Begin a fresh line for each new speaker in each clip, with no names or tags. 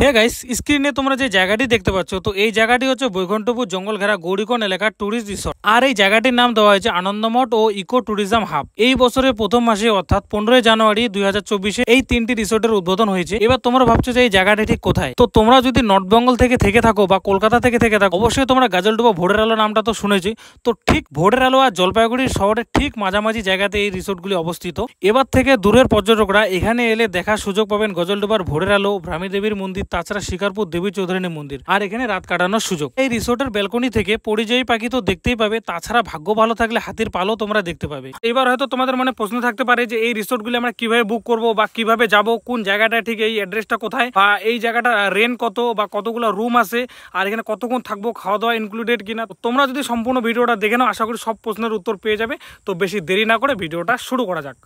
Hey guys, স্ক্রিনে তোমরা যে জায়গাটি দেখতে পাচ্ছ, তো এই জায়গাটি হচ্ছে বৈকুণ্ঠপুর জঙ্গল ঘেরা গৌরীকোণ এলাকার ট্যুরিস্ট রিসোর্ট। আর এই জায়গাটির নাম দেওয়া হয়েছে আনন্দমঠ ও ইকো ট্যুরিজম হাব। এই বছরের প্রথম মাসে অর্থাৎ 15 জানুয়ারি 2024 এই তিনটি রিসোর্টের উদ্বোধন হয়েছে। এবার তোমরা ভাবছো যে এই জায়গাটি ঠিক কোথায়। তো তোমরা যদি নর্থ বেঙ্গল থেকে থাকো বা কলকাতা থেকে থাকো, অবশ্যই তোমরা গাজলডোবা ভোরের আলো নামটা তো শুনেছি। তো ঠিক ভোরের আলো আর জলপাইগুড়ি শহরের ঠিক মাঝামাঝি জায়গাতে এই রিসোর্টগুলি অবস্থিত। এবার থেকে দূরের পর্যটকরা এখানে এলে দেখার সুযোগ পাবেন গজলডোবার ভোরের আলো, ভ্রামী দেবীর মন্দির, তাছাড়া শিকারপুর দেবী চৌধুরানী মন্দির, আর এখানে রাত কাটানোর সুযোগ। এই রিসোর্টের ব্যালকনি থেকে পরিযায়ী পাখি তো দেখতেই পাবে, তাছাড়া ভাগ্য ভালো থাকলে হাতির পালও তোমরা দেখতে পাবে। এবার হয়তো তোমাদের মনে প্রশ্ন থাকতে পারে যে এই রিসোর্টগুলি আমরা কিভাবে বুক করব বা কিভাবে যাব, কোন জায়গাটা ঠিক, এই অ্যাড্রেসটা কোথায়, বা এই জায়গাটা রেন্ট কত বা কতগুলো রুম আছে, আর এখানে কতক্ষণ থাকবো, খাওয়া দাওয়া ইনক্লুডেড কিনা। তোমরা যদি সম্পূর্ণ ভিডিওটা দেখে নাও, আশা করি সব প্রশ্নের উত্তর পেয়ে যাবে। তো বেশি দেরি না করে ভিডিওটা শুরু করা যাক।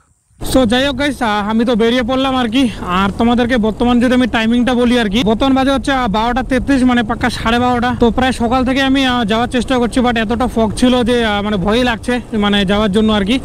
সো যাই হোক গাইস, আমি তো বেরিয়ে পড়লাম আর কি। আর তোমাদেরকে বর্তমান যদি আমি টাইমিংটা বলি আর কি, বর্তমান বাজে হচ্ছে 12:33, মানে পাক্কা 12:30। তো প্রায় সকাল থেকে আমি যাওয়ার চেষ্টা করছি, বাট এতটা ফগ ছিল যে মানে ভয়ই লাগছে মানে যাওয়ার জন্য আর কি।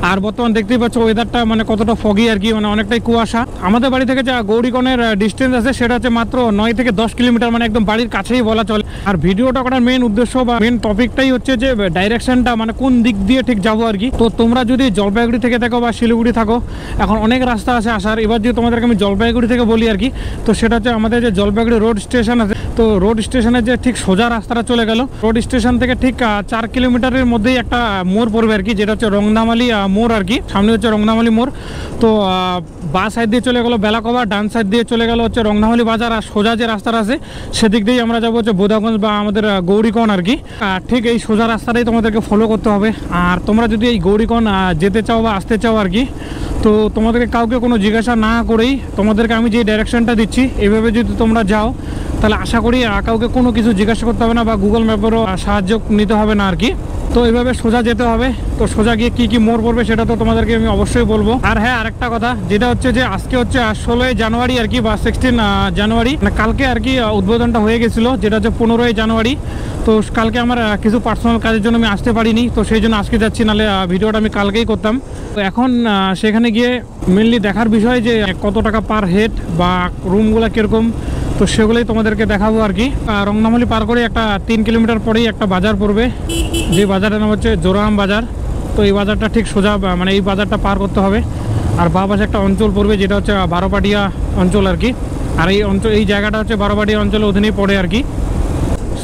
আর বর্তমান দেখতেই পাচ্ছ ওয়েদারটা মানে কতটা ফগি আর কি, মানে অনেকটাই কুয়াশা। আমাদের বাড়ি থেকে যা গৌরীকোণের ডিস্টেন্স আছে সেটা হচ্ছে মাত্র 9 থেকে 10 কিলোমিটার, মানে একদম বাড়ির কাছেই বলা চলে। আর ভিডিওটা করার মেন উদ্দেশ্য বা মেন টপিকটাই হচ্ছে যে ডাইরেকশনটা, মানে কোন দিক দিয়ে ঠিক যাবো আর কি। তো তোমরা যদি জলপাইগুড়ি থেকে থাকো বা শিলিগুড়ি থাকো, এখন অনেক রাস্তা আছে আসার। এবার যদি তোমাদেরকে আমি জলপাইগুড়ি থেকে বলি আর কি, তো সেটা হচ্ছে আমাদের যে জলপাইগুড়ি রোড স্টেশন আছে, তো রোড স্টেশনের যে ঠিক সোজা রাস্তাটা চলে গেল, রোড স্টেশন থেকে ঠিক 4 কিলোমিটারের মধ্যেই একটা মোড় পড়বে আর কি, যেটা হচ্ছে রংনামালি মোড় আর কি। সামনে হচ্ছে রংনামালি মোড়। তো বাঁ সাইড দিয়ে চলে গেল বেলাকোবা, ডান সাইড দিয়ে চলে গেল হচ্ছে রংনামালি বাজার, আর সোজা যে রাস্তাটা আছে সেদিক দিয়েই আমরা যাবো হচ্ছে বোদাগঞ্জ বা আমাদের গৌরীকোণ আর কি। ঠিক এই সোজা রাস্তাটাই তোমাদেরকে ফলো করতে হবে। আর তোমরা যদি এই গৌরীকোণ যেতে চাও বা আসতে চাও আর কি, তো তোমাদেরকে কাউকে কোনো জিজ্ঞাসা না করেই তোমাদেরকে আমি যে ডাইরেকশনটা দিচ্ছি এইভাবে যদি তোমরা যাও, তাহলে আশা করি কাউকে কোনো কিছু জিজ্ঞাসা করতে হবে না বা গুগল ম্যাপেরও সাহায্য নিতে হবে না আর কি। তো এইভাবে সোজা যেতে হবে। তো সোজা গিয়ে কি মোড় পড়বে সেটা তো তোমাদেরকে আমি অবশ্যই বলবো। আর হ্যাঁ, আরেকটা কথা, যেটা হচ্ছে যে আজকে হচ্ছে 16 জানুয়ারি আর কি, বা 16 জানুয়ারি, মানে কালকে আর কি উদ্বোধনটা হয়ে গেছিলো, যেটা হচ্ছে 15 জানুয়ারি। তো কালকে আমার কিছু পার্সোনাল কাজের জন্য আমি আসতে পারিনি, তো সেই জন্য আজকে যাচ্ছি, নাহলে ভিডিওটা আমি কালকেই করতাম। তো এখন সেখানে গিয়ে মেনলি দেখার বিষয় যে কত টাকা পার হেড বা রুমগুলো কীরকম, তো সেগুলোই তোমাদেরকে দেখাবো আর কি। রংনামালি পার করে একটা 3 কিলোমিটার পরেই একটা বাজার পড়বে, যে বাজারের নাম হচ্ছে জোরাহাম বাজার। তো এই বাজারটা ঠিক সোজা, মানে এই বাজারটা পার করতে হবে। আর বাঁ পাশে একটা অঞ্চল পড়বে, যেটা হচ্ছে বারোপাটিয়া অঞ্চল আর কি। আর এই জায়গাটা হচ্ছে বারোপাটিয়া অঞ্চলের অধীনেই পড়ে আর কি।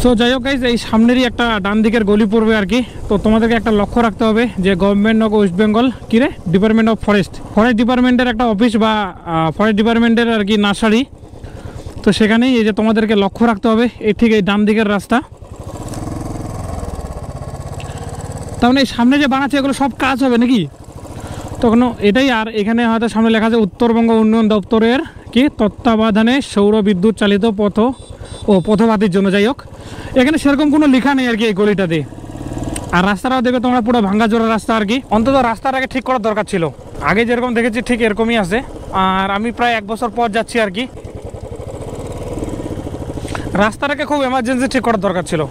সো যাই হোক গাইজ, এই সামনেরই একটা ডান দিকের গলি পড়বে আর কি। তো তোমাদেরকে একটা লক্ষ্য রাখতে হবে যে গভর্নমেন্ট অফ ওয়েস্ট বেঙ্গল কিরে ডিপার্টমেন্ট অফ ফরেস্ট ডিপার্টমেন্টের একটা অফিস বা ফরেস্ট ডিপার্টমেন্টের আর কি নার্সারি। তো সেখানেই এই যে তোমাদেরকে লক্ষ্য রাখতে হবে এই ঠিক এই ডান দিকের রাস্তা। তার মানে এই সামনে যে বানাচ্ছে এগুলো সব কাজ হবে নাকি তখন এটাই। আর এখানে হয়তো সামনে লেখা আছে উত্তরবঙ্গ উন্নয়ন দপ্তরের কি তত্ত্বাবধানে সৌর বিদ্যুৎ চালিত পথবাতির জন্য। যাই হোক, এখানে সেরকম কোনো লেখা নেই আর কি এই গলিটাতে। আর রাস্তাটাও দেখবে তোমরা পুরো ভাঙ্গাচোরা রাস্তা আর কি। অন্তত রাস্তার আগে ঠিক করার দরকার ছিল, আগে যেরকম দেখেছি ঠিক এরকমই আছে। আর আমি প্রায় 1 বছর পর যাচ্ছি আর কি। রাস্তাটাকে খুব এমার্জেন্সি ঠিক করার দরকার ছিল।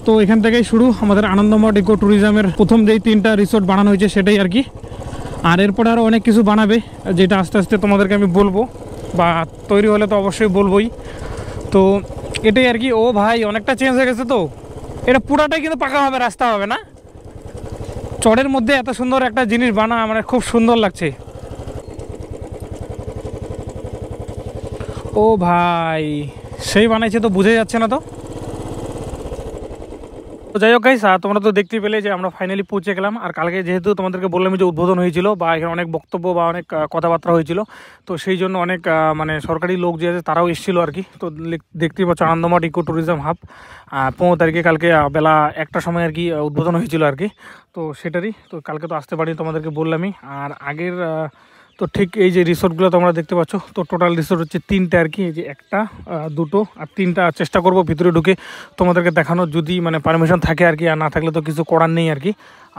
তো এখান থেকেই শুরু আমাদের আনন্দমঠ ইকো ট্যুরিজমের প্রথম যেই 3টা রিসোর্ট বানানো হয়েছে সেটাই আর কি। আর এরপরে আরও অনেক কিছু বানাবে, যেটা আস্তে আস্তে তোমাদেরকে আমি বলবো, বা তৈরি হলে তো অবশ্যই বলবোই। তো এটাই আর কি। ও ভাই, অনেকটা চেঞ্জ হয়ে গেছে। তো এটা পুরাটাই কিন্তু পাকা হবে, রাস্তা হবে না। চড়ের মধ্যে এত সুন্দর একটা জিনিস বানা, মানে খুব সুন্দর লাগছে। ও ভাই, সেই বানাইছে তো বুঝে যাচ্ছে না তো। তো যাই হোক গাইস, তোমরা তো দেখতেই পেলে যে আমরা ফাইনালি পৌঁছে গেলাম। আর কালকে যেহেতু তোমাদেরকে বললাম যে উদ্বোধন হয়েছিল বা এখানে অনেক বক্তব্য বা অনেক কথাবার্তা হয়েছিল, তো সেই জন্য অনেক মানে সরকারি লোক যে আছে তারাও এসেছিলো আর কি। তো দেখতেই পাচ্ছ আনন্দমঠ ইকো ট্যুরিজম হাব 15 তারিখে কালকে বেলা 1টার সময় আর কি উদ্বোধন হয়েছিল আর কি। তো সেটারই তো কালকে তো আসতে পারিনি, তোমাদেরকে বললামই। আর আগের তো ঠিক এই যে রিসোর্টগুলো তোমরা দেখতে পাচ্ছ, তো টোটাল রিসোর্ট হচ্ছে 3টে আর কি। এই যে 1টা 2টো আর 3টা চেষ্টা করব ভিতরে ঢুকে তোমাদেরকে দেখানো, যদি মানে পারমিশন থাকে আর কি। আর না থাকলে তো কিছু করার নেই আর কি।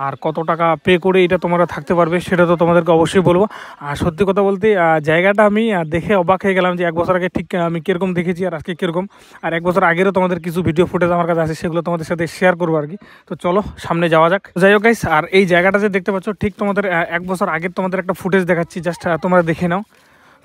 আর কত টাকা পে করে এটা তোমরা থাকতে পারবে সেটা তো তোমাদেরকে অবশ্যই বলবো। আর সত্যি কথা বলতে জায়গাটা আমি দেখে অবাক হয়ে গেলাম যে 1 বছর আগে ঠিক আমি কীরকম দেখেছি আর আজকে কীরকম। আর 1 বছর আগেরও তোমাদের কিছু ভিডিও ফুটেজ আমার কাছে আছে, সেগুলো তোমাদের সাথে শেয়ার করবো আর কি। তো চলো সামনে যাওয়া যাক। যাই হোক গাইস, আর এই জায়গাটা যে দেখতে পাচ্ছ ঠিক তোমাদের 1 বছর আগের তোমাদের একটা ফুটেজ দেখাচ্ছি, জাস্ট তোমরা দেখে নাও।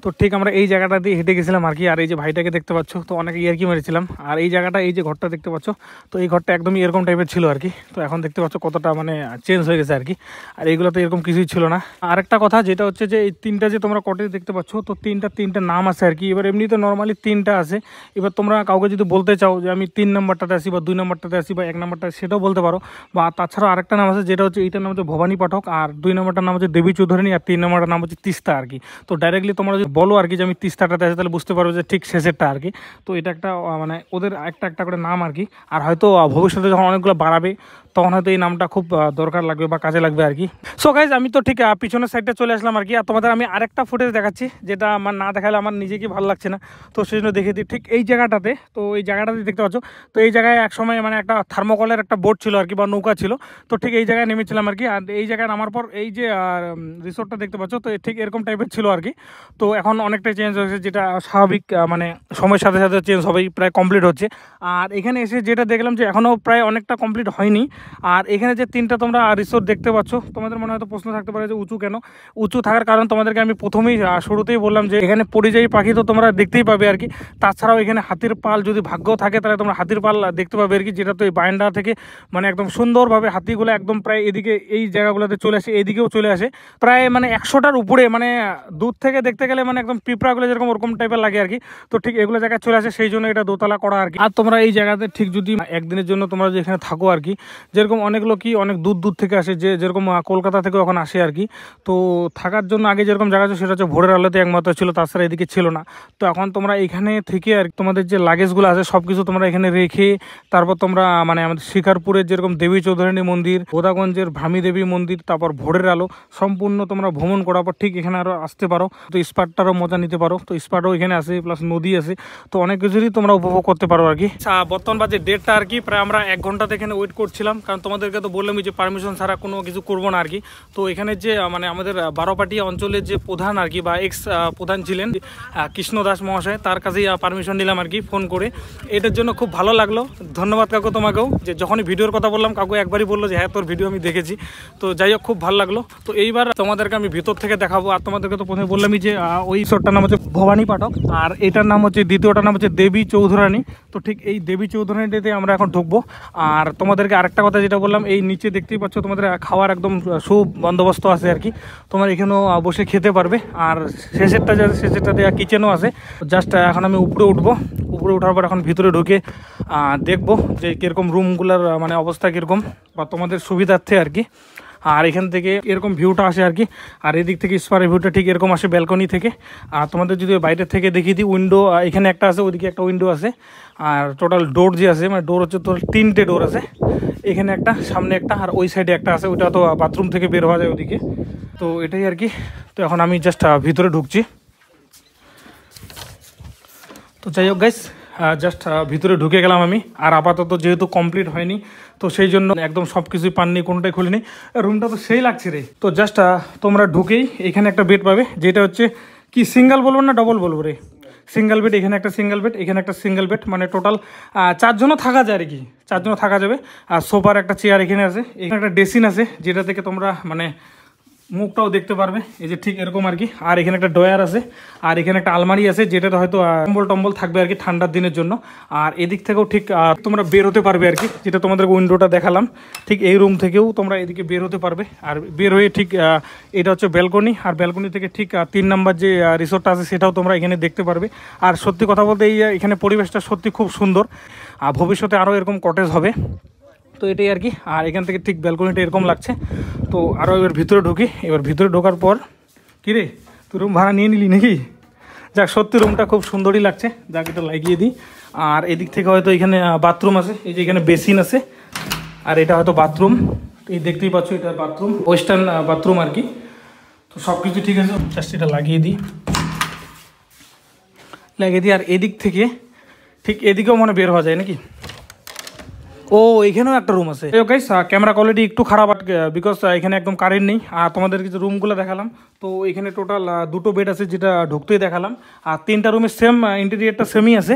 তো ঠিক আমরা এই জায়গাটা দিয়ে হেঁটে গেছিলাম আর কি। আর এই যে ভাইটাকে দেখতে পাচ্ছ, তো অনেক ইয়ার্কি মেরেছিলাম। আর এই জায়গাটা, এই যে ঘরটা দেখতে পাচ্ছ, তো এই ঘরটা একদমই এরকম টাইপের ছিল আর কি। তো এখন দেখতে পাচ্ছ কতটা মানে চেঞ্জ হয়ে গেছে আর কি। আর এইগুলো তো এরকম কিছুই ছিল না। আরেকটা কথা যেটা হচ্ছে যে এই 3টা যে তোমরা কটেজ দেখতে পাচ্ছ, তো তিনটা নাম আছে আর কি। এবার এমনিতে নর্মালি 3টা আছে। এবার তোমরা কাউকে যদি বলতে চাও যে আমি 3 নম্বরটাতে আসি বা 2 নম্বরটাতে আসি বা 1 নম্বরটা, সেটাও বলতে পারো। বা তাছাড়াও আরেকটা নাম আছে যেটা হচ্ছে, এইটার নাম হচ্ছে ভবানী পাঠক, আর 2 নম্বরটার নাম হচ্ছে দেবী চৌধুরানী, আর 3 নম্বরটার নাম হচ্ছে তিস্তা আর কি। তো ডাইরেক্টলি তোমরা যদি বলো আর কি যে আমি তিস্তাটাতে আছে, তাহলে বুঝতে পারবো যে ঠিক শেষেরটা আর কি। তো এটা একটা মানে ওদের একটা করে নাম আর কি। আর হয়তো ভবিষ্যতে যখন অনেকগুলো বাড়াবে তখন হয়তো এই নামটা খুব দরকার লাগবে বা কাজে লাগবে আর কি। সো গাইজ, আমি তো ঠিক পিছনের সাইডটা চলে আসলাম আর কি। আর তোমাদের আমি আরেকটা ফুটেজ দেখাচ্ছি, যেটা আমার না দেখালে আমার নিজেকে ভালো লাগছে না। তো সেই জন্য দেখে দিই ঠিক এই জায়গাটাতে। তো এই জায়গাটাতে দেখতে পাচ্ছ, তো এই জায়গায় এক সময় মানে একটা থার্মোকলের একটা বোট ছিল আর কি, বা নৌকা ছিল। তো ঠিক এই জায়গায় নেমেছিলাম আর কি। আর এই জায়গায় নামার পর এই যে রিসোর্টটা দেখতে পাচ্ছ, তো ঠিক এরকম টাইপের ছিল আর কি। তো এখন অনেকটাই চেঞ্জ হয়েছে, যেটা স্বাভাবিক, মানে সময়ের সাথে সাথে চেঞ্জ হবেই, প্রায় কমপ্লিট হচ্ছে। আর এখানে এসে যেটা দেখলাম যে এখনও প্রায় অনেকটা কমপ্লিট হয়নি। আর এখানে যে 3টা তোমরা রিসোর্ট দেখতে পাচ্ছ, তোমাদের মনে হয়তো প্রশ্ন থাকতে পারে যে উঁচু কেন। উঁচু থাকার কারণ তোমাদেরকে আমি প্রথমেই শুরুতেই বললাম যে এখানে পরিযায়ী পাখি তো তোমরা দেখতেই পাবে আর কি। তাছাড়াও এখানে হাতির পাল যদি ভাগ্য থাকে তাহলে তোমরা হাতির পাল দেখতে পাবে আর কি, যেটা তো এই বারান্দা থেকে মানে একদম সুন্দরভাবে হাতিগুলো একদম প্রায় এদিকে এই জায়গাগুলোতে চলে আসে, এদিকেও চলে আসে প্রায় মানে 100টার উপরে। মানে দূর থেকে দেখতে গেলে মানে একদম পিঁপড়াগুলো যেরকম ওরকম টাইপের লাগে আর কি। তো ঠিক এগুলো জায়গায় চলে আসে, সেই জন্য এটা দোতলা করা আর কি। আর তোমরা এই জায়গাতে ঠিক যদি একদিনের জন্য তোমরা যে এখানে থাকো আর কি, যেরকম অনেক লোকই অনেক দূর থেকে আসে, যেরকম কলকাতা থেকে ওখানে আসে আর কি। তো থাকার জন্য আগে যেরকম জায়গা ছিল সেটা হচ্ছে ভোরের আলোতে একমাত্র ছিল, তাছাড়া এদিকে ছিল না। তো এখন তোমরা এখানে থেকে আর তোমাদের যে লাগেজগুলো আছে সব কিছু তোমরা এখানে রেখে তারপর তোমরা মানে আমাদের শিকারপুরের যেরকম দেবী চৌধুরানী মন্দির, বোদাগঞ্জের ভ্রামী দেবী মন্দির, তারপর ভোরের আলো সম্পূর্ণ তোমরা ভ্রমণ করার পর ঠিক এখানে আরও আসতে পারো। তো স্পাটটারও মজা নিতে পারো। তো স্পাটও এখানে আছে, প্লাস নদী আছে। তো অনেক কিছুরই তোমরা উপভোগ করতে পারো আর কি। বর্তমান বাজে 1:30টা আর কি। প্রায় আমরা 1 ঘন্টাতে এখানে ওয়েট করছিলাম, কারণ তোমাদেরকে তো বললামই যে পারমিশন ছাড়া কোনো কিছু করবো না আর কি। তো এখানে যে মানে আমাদের বারোপাটিয়া অঞ্চলের যে প্রধান আর কি, বা এক্স প্রধান ছিলেন কৃষ্ণ দাস মহাশয়, তার কাছেই পারমিশন নিলাম আর কি ফোন করে। এটার জন্য খুব ভালো লাগলো, ধন্যবাদ কাকু তোমাকেও, যে যখনই ভিডিওর কথা বললাম কাকু একবারই বললো যে হ্যাঁ তোর ভিডিও আমি দেখেছি। তো যাই হোক, খুব ভালো লাগলো। তো এইবার তোমাদেরকে আমি ভিতর থেকে দেখাবো। আর তোমাদেরকে তো প্রথমে বললামই যে ওই রিসোর্টটার নাম হচ্ছে ভবানী পাঠক, আর এটার নাম হচ্ছে দ্বিতীয়টার নাম হচ্ছে দেবী চৌধুরানী। তো ঠিক এই দেবী চৌধুরানীতে আমরা এখন ঢুকবো। আর তোমাদেরকে আরেকটা কথা যেটা বললাম, এই নিচে দেখতেই পাচ্ছ তোমাদের খাওয়ার একদম সুবন্দোবস্ত আছে আর কি। তোমার এখানেও বসে খেতে পারবে। আর শেষেরটাতে কিচেনও আছে। জাস্ট এখন আমি উপরে উঠবো। উপরে ওঠার পর এখন ভিতরে ঢুকে দেখবো যে কীরকম রুমগুলোর মানে অবস্থা কীরকম, বা তোমাদের সুবিধার্থে আর কি। আর এখান থেকে এরকম ভিউটা আসে আর কি। আর এদিক থেকে স্পারের ভিউটা ঠিক এরকম আসে ব্যালকনি থেকে। আর তোমাদের যদি বাইরে থেকে দেখিয়ে দিই, উইন্ডো এখানে একটা আছে, ওইদিকে একটা উইন্ডো আছে। আর টোটাল ডোর যে আছে, মানে ডোর হচ্ছে তোর 3টে ডোর আছে। এখানে একটা, সামনে একটা, আর ওই সাইডে একটা আছে। ওইটা তো বাথরুম থেকে বের হওয়া যায় ওদিকে। তো এটাই আর কি। তো এখন আমি জাস্ট ভিতরে ঢুকছি। তো যাই হোক গাইস, জাস্ট ভিতরে ঢুকে গেলাম আমি। আর আপাতত যেহেতু কমপ্লিট হয়নি, তো সেই জন্য একদম সব কিছুই পাননি, কোনোটাই খুলিনি। রুমটা তো সেই লাগছে রে। তো জাস্ট তোমরা ঢুকেই এখানে একটা বেড পাবে, যেটা হচ্ছে কি সিঙ্গেল বলবো না ডবল বলবো রে, সিঙ্গেল বেড। এখানে একটা সিঙ্গেল বেড, এখানে একটা সিঙ্গেল বেড, মানে টোটাল 4 জনও থাকা যায় আর কি। 4 জনও থাকা যাবে। আর সোফার একটা চেয়ার এখানে আছে। এখানে একটা ড্রেসিং আছে, যেটা থেকে তোমরা মানে মুখটাও দেখতে পারবে, এই যে ঠিক এরকম আর কি। আর এখানে একটা ড্রয়ার আছে, আর এখানে একটা আলমারি আছে, যেটাতে হয়তো কম্বল টম্বল থাকবে আর কি ঠান্ডার দিনের জন্য। আর এদিক থেকেও ঠিক তোমরা বের হতে পারবে আর কি, যেটা তোমাদের উইন্ডোটা দেখালাম। ঠিক এই রুম থেকেও তোমরা এদিকে বের হতে পারবে। আর বের হয়ে ঠিক এটা হচ্ছে ব্যালকনি। আর ব্যালকনি থেকে ঠিক 3 নম্বর যে রিসোর্টটা আছে সেটাও তোমরা এখানে দেখতে পারবে। আর সত্যি কথা বলতে এখানে পরিবেশটা সত্যি খুব সুন্দর। আর ভবিষ্যতে আরও এরকম কটেজ হবে। তো এটাই আর কি। আর এখান থেকে ঠিক ব্যালকনিটা এরকম লাগছে। তো আরও এবার ভিতরে ঢুকি। এবার ভিতরে ঢোকার পর কী রে, তুই রুম ভাড়া নিয়ে নিলি নাকি? যাক, সত্যি রুমটা খুব সুন্দরই লাগছে। যাক, এটা লাগিয়ে দিই। আর এদিক থেকে হয়তো এখানে বাথরুম আছে, এই যে এখানে বেসিন আছে। আর এটা হয়তো বাথরুম, এই দেখতেই পাচ্ছ এটা বাথরুম, ওয়েস্টার্ন বাথরুম আর কি। তো সব কিছু ঠিক আছে, জাস্ট এটা লাগিয়ে দিই। আর এদিক থেকে ঠিক এদিকেও মনে বের হওয়া যায় নাকি? ও এখানেও একটা রুম আছে। গাইস ক্যামেরা কোয়ালিটি একটু খারাপ বিকজ এখানে একদম কারেন্ট নেই। আর তোমাদের কিছু রুমগুলো দেখালাম। তো এখানে টোটাল দুটো বেড আছে যেটা ঢুকতেই দেখালাম। আর তিনটা রুমের সেম ইন্টেরিয়রটা সেমই আছে।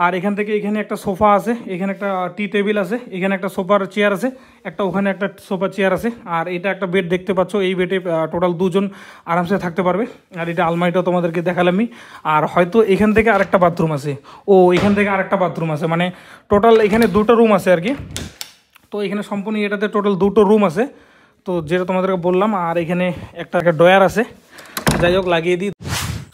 আর এখান থেকে এখানে একটা সোফা আছে, এখানে একটা টি টেবিল আছে, এখানে একটা সোফার চেয়ার আছে, একটা ওখানে একটা সোফার চেয়ার আছে। আর এটা একটা বেড দেখতে পাচ্ছ, এই বেডে টোটাল দুজন আরামসে থাকতে পারবে। আর এটা আলমারিটাও তোমাদেরকে দেখালামই। আর হয়তো এখান থেকে আরেকটা বাথরুম আছে। ও এখান থেকে আরেকটা বাথরুম আছে, মানে টোটাল এখানে দুটো রুম আছে আর কি। তো এখানে সম্পূর্ণ এটাতে টোটাল দুটো রুম আছে, তো যেটা তোমাদেরকে বললাম। আর এখানে একটা ড্রয়ার আছে, যাই হোক লাগিয়ে দিই।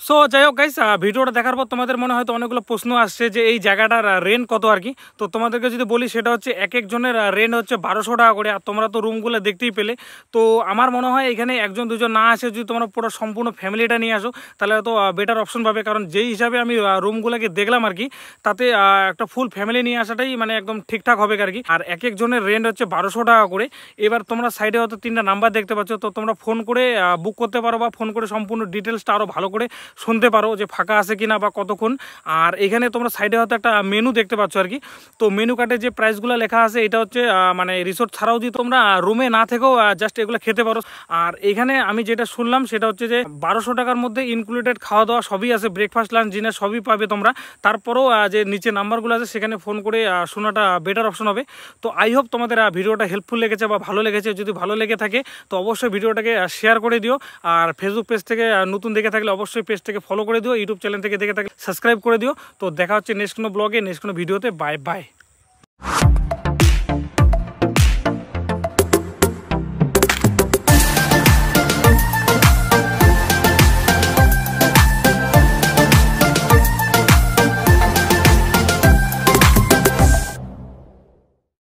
সো যাই হোক গাইস, ভিডিওটা দেখার পর তোমাদের মনে হয়তো অনেকগুলো প্রশ্ন আসছে যে এই জায়গাটার রেন্ট কত আর কি। তো তোমাদেরকে যদি বলি সেটা হচ্ছে এক একজনের রেন্ট হচ্ছে 1200 টাকা করে। আর তোমরা তো রুমগুলো দেখতেই পেলে। তো আমার মনে হয় এখানে একজন দুজন না আসে, যদি তোমরা পুরো সম্পূর্ণ ফ্যামিলিটা নিয়ে আসো তাহলে হয়তো বেটার অপশন পাবে। কারণ যেই হিসাবে আমি রুমগুলোকে দেখলাম আর কি, তাতে একটা ফুল ফ্যামিলি নিয়ে আসাটাই মানে একদম ঠিকঠাক হবে আর কি। আর এক একজনের রেন্ট হচ্ছে 1200 টাকা করে। এবার তোমরা সাইডে হয়তো 3টা নাম্বার দেখতে পাচ্ছ, তো তোমরা ফোন করে বুক করতে পারো বা ফোন করে সম্পূর্ণ ডিটেলসটা আরও ভালো করে শুনতে পারো যে ফাঁকা আছে কিনা বা কতক্ষণ। আর এখানে তোমরা সাইডে হয়তো একটা মেনু দেখতে পাচ্ছ আর কি। তো মেনু কার্ডে যে প্রাইসগুলো লেখা আছে এটা হচ্ছে মানে রিসোর্ট ছাড়াও যদি তোমরা রুমে না থেকেও জাস্ট এগুলো খেতে পারো। আর এখানে আমি যেটা শুনলাম সেটা হচ্ছে যে 1200 টাকার মধ্যে ইনক্লুডেড খাওয়া দাওয়া সবই আছে, ব্রেকফাস্ট লাঞ্চ ডিনার সবই পাবে তোমরা। তারপরেও যে নিচে নাম্বারগুলো আছে সেখানে ফোন করে শোনাটা বেটার অপশন হবে। তো আই হোপ তোমাদের ভিডিওটা হেল্পফুল লেগেছে বা ভালো লেগেছে। যদি ভালো লেগে থাকে তো অবশ্যই ভিডিওটাকে শেয়ার করে দিও। আর ফেসবুক পেজ থেকে নতুন দেখে থাকলে অবশ্যই পেজটাকে ফলো করে দিও, ইউটিউব চ্যানেল থেকে দেখে থাকলে সাবস্ক্রাইব করে দিও। তো দেখা হচ্ছে নেক্সট কোনো ব্লগে, নেক্সট কোনো ভিডিওতে। Bye bye.